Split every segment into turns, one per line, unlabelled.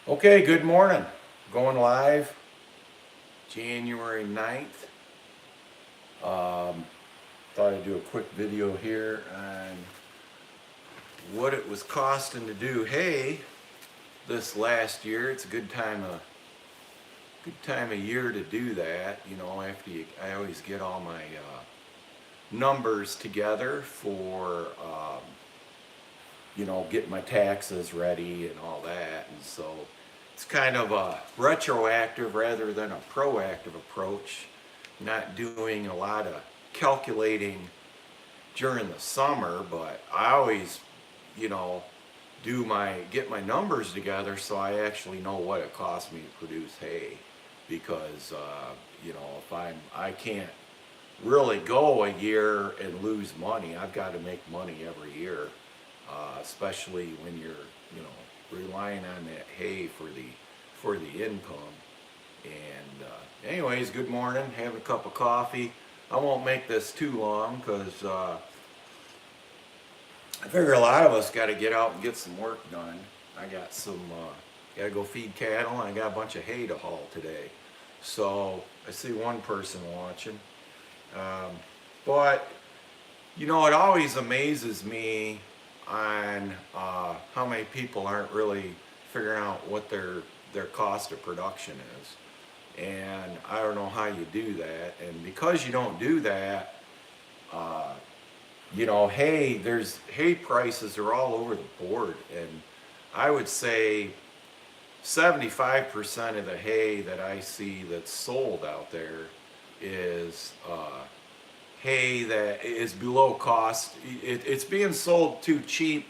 Okay, good morning. Going live January 9th. Um, Thought I'd do a quick video here on what it was costing to do hay this last year. It's a good time of year to do that. I always get all my numbers together for getting my taxes ready and all that. And so it's kind of a retroactive rather than a proactive approach, not doing a lot of calculating during the summer, but I always, you know, get my numbers together so I actually know what it costs me to produce hay because if I can't really go a year and lose money. I've got to make money every year, especially when you're relying on that hay for the income. And anyways, good morning. Having a cup of coffee. I won't make this too long because I figure a lot of us got to get out and get some work done. I got to go feed cattle, and I got a bunch of hay to haul today. So I see one person watching. Um, but it always amazes me on how many people aren't really figuring out what their cost of production is, and I don't know how you do that. And because you don't do that, uh, hay prices are all over the board, and I would say 75% of the hay that I see that's sold out there is hay that is below cost. It's being sold too cheap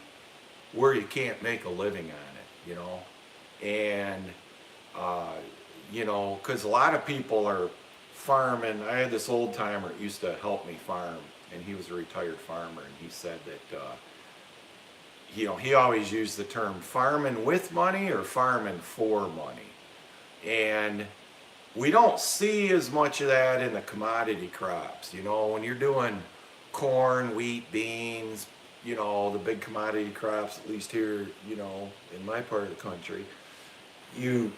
where you can't make a living on and uh, because a lot of people are farming. I had this old timer that used to help me farm, and he was a retired farmer, and he said that he always used the term farming with money or farming for money, and we don't see as much of that in the commodity crops. When you're doing corn, wheat, beans, the big commodity crops, at least here, in my part of the country, you,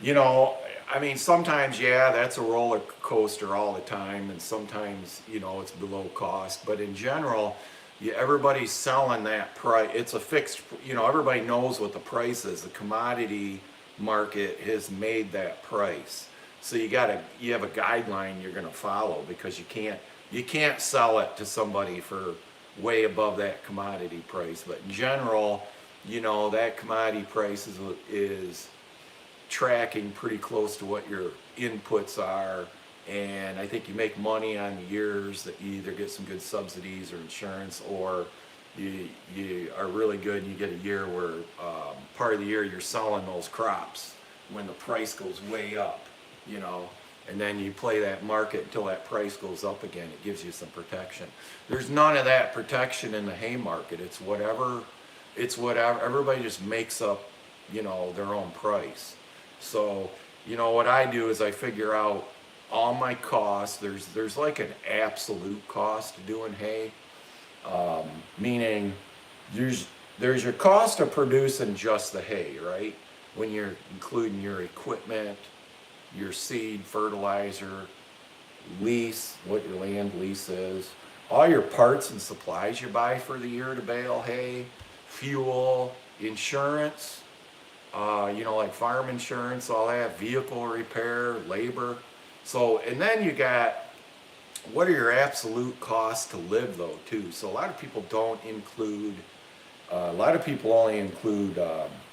you know, I mean, sometimes, yeah, that's a roller coaster all the time, and sometimes, it's below cost. But in general, everybody's selling that price. It's a fixed, everybody knows what the price is. The commodity market has made that price. So you have a guideline you're going to follow because you can't sell it to somebody for way above that commodity price. But in general, that commodity price is tracking pretty close to what your inputs are. And I think you make money on the years that you either get some good subsidies or insurance, or you are really good and you get a year where part of the year you're selling those crops when the price goes way up, you know, and then you play that market until that price goes up again. It gives you some protection. There's none of that protection in the hay market. It's whatever. Everybody just makes up, their own price. So, what I do is I figure out all my costs. There's like an absolute cost to doing hay, meaning there's there's your cost of producing just the hay, right? When you're including your equipment, your seed, fertilizer, lease, what your land lease is, all your parts and supplies you buy for the year to bale hay, fuel, insurance, like farm insurance, all that, vehicle repair, labor. So, and then you got what are your absolute costs to live though too. So a lot of people don't include, a lot of people only include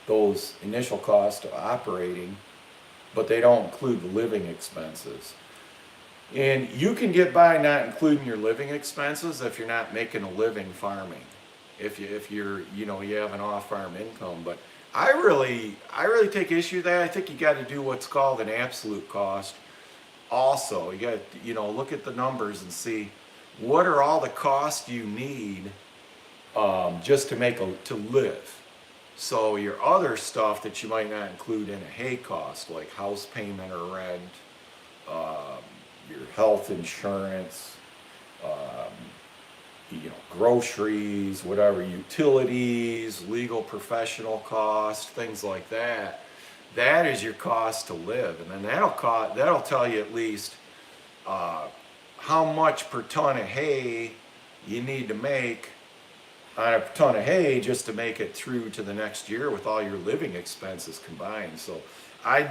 those initial costs of operating, but they don't include the living expenses. And you can get by not including your living expenses if you're not making a living farming. If you're you have an off-farm income, but I really take issue with that. I think you got to do what's called an absolute cost. Also, you got to look at the numbers and see what are all the costs you need just to live. So your other stuff that you might not include in a hay cost, like house payment or rent, um, your health insurance, um, groceries, whatever, utilities, legal professional costs, things like that. that is your cost to live, and then that'll tell you at least uh, how much per ton of hay you need to make on a ton of hay just to make it through to the next year with all your living expenses combined. So I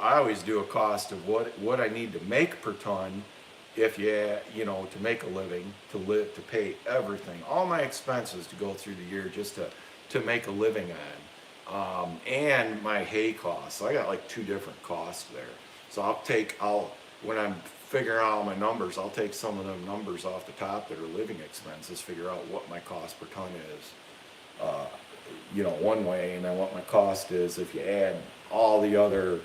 always do a cost of what I need to make per ton if to make a living, to pay everything, all my expenses to go through the year just to make a living on, and my hay costs. So I got like two different costs there. So when I'm figuring out all my numbers, I'll take some of them numbers off the top that are living expenses, figure out what my cost per ton is, one way, and then what my cost is if you add all the other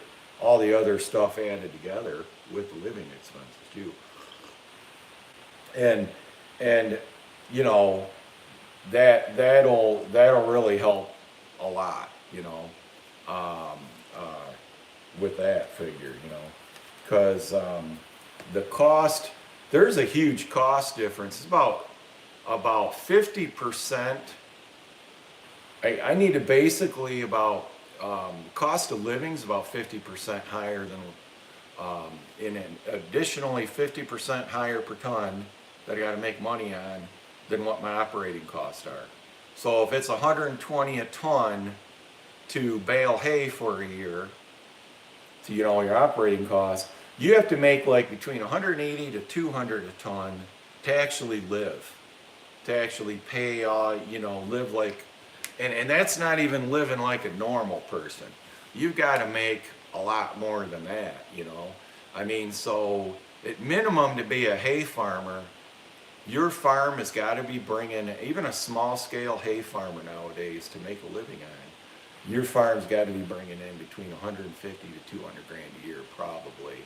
stuff added together with the living expenses too. And and you know that'll really help a lot, um, uh, with that figure, because the cost, there's a huge cost difference. It's about 50%. I need to basically about cost of living is about 50% higher than in an additionally 50% higher per ton that I got to make money on than what my operating costs are. So if it's 120 a ton to bale hay for a year, to your operating costs, you have to make like between 180 to 200 a ton to actually live, to actually pay, live like, and that's not even living like a normal person. You've got to make a lot more than that, I mean, so at minimum to be a hay farmer, your farm has got to be bringing, even a small scale hay farmer nowadays, to make a living on, your farm's got to be bringing in between 150 to 200 grand a year probably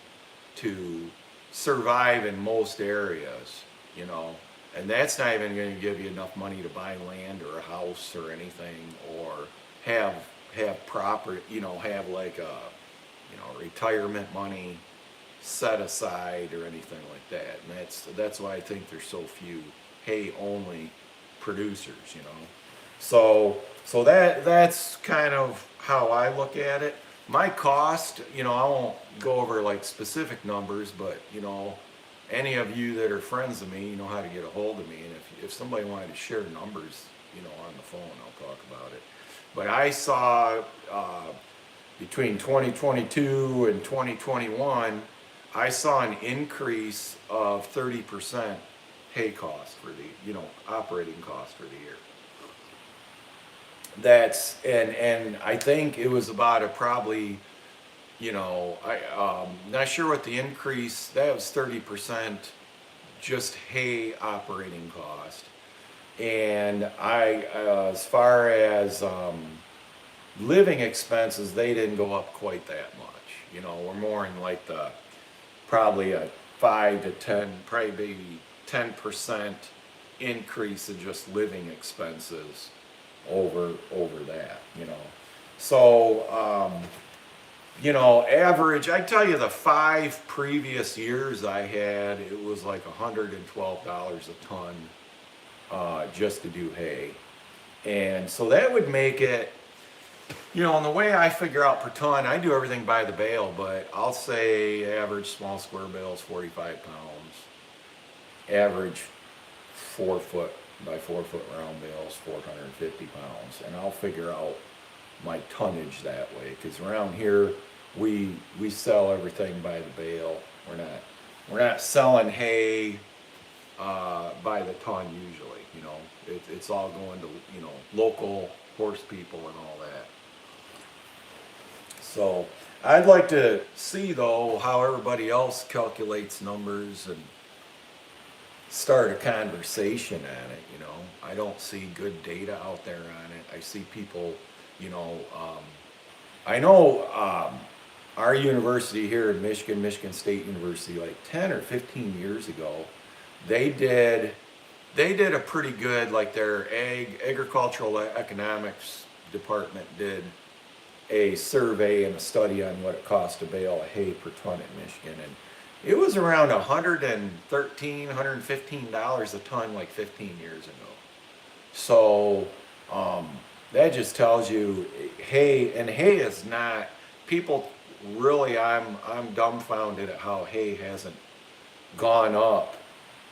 to survive in most areas, and that's not even going to give you enough money to buy land or a house or anything, or have proper, have like a, retirement money set aside or anything like that. And that's why I think there's so few hay only producers, So that's kind of how I look at it. My cost, I won't go over like specific numbers, but any of you that are friends of me, you know how to get a hold of me. And if somebody wanted to share numbers, on the phone, I'll talk about it. But I saw between 2022 and 2021, I saw an increase of 30% hay cost for the, operating cost for the year. And I think it was about probably, not sure what the increase, that was 30% just hay operating cost. And as far as living expenses, they didn't go up quite that much. We're more in like probably a 5 to 10, probably maybe 10% increase in just living expenses over that. So average, I tell you, the 5 previous years I had, it was like $112 a ton just to do hay. And so that would make it, and the way I figure out per ton, I do everything by the bale, but I'll say average small square bale is 45 pounds. Average 4 foot by 4 foot round bale is 450 pounds. And I'll figure out my tonnage that way, because around here we sell everything by the bale. We're not selling hay by the ton usually. It's all going to local horse people and all that. So I'd like to see though how everybody else calculates numbers and start a conversation on it. I don't see good data out there on it. I see people, I know our university here in Michigan State University, like 10 or 15 years ago, they did a pretty good, like their agricultural economics department did a survey and a study on what it cost to bale a hay per ton in Michigan, and it was around $113, $115 a ton like 15 years ago. So that just tells you hay, and hay is not, people really, I'm dumbfounded at how hay hasn't gone up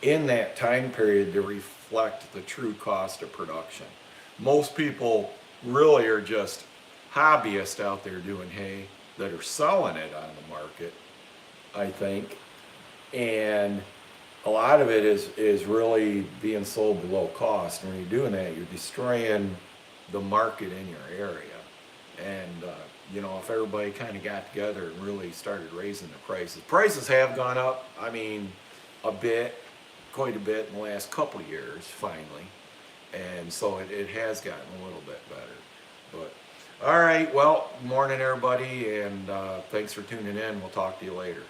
in that time period to reflect the true cost of production. Most people really are just hobbyists out there doing hay that are selling it on the market, I think. And a lot of it is really being sold below cost. And when you're doing that, you're destroying the market in your area. And you know, if everybody kind of got together and really started raising the prices have gone up. I mean, a bit, quite a bit in the last couple years, finally. And so it has gotten a little bit better. But all right, well, morning everybody, and thanks for tuning in. We'll talk to you later.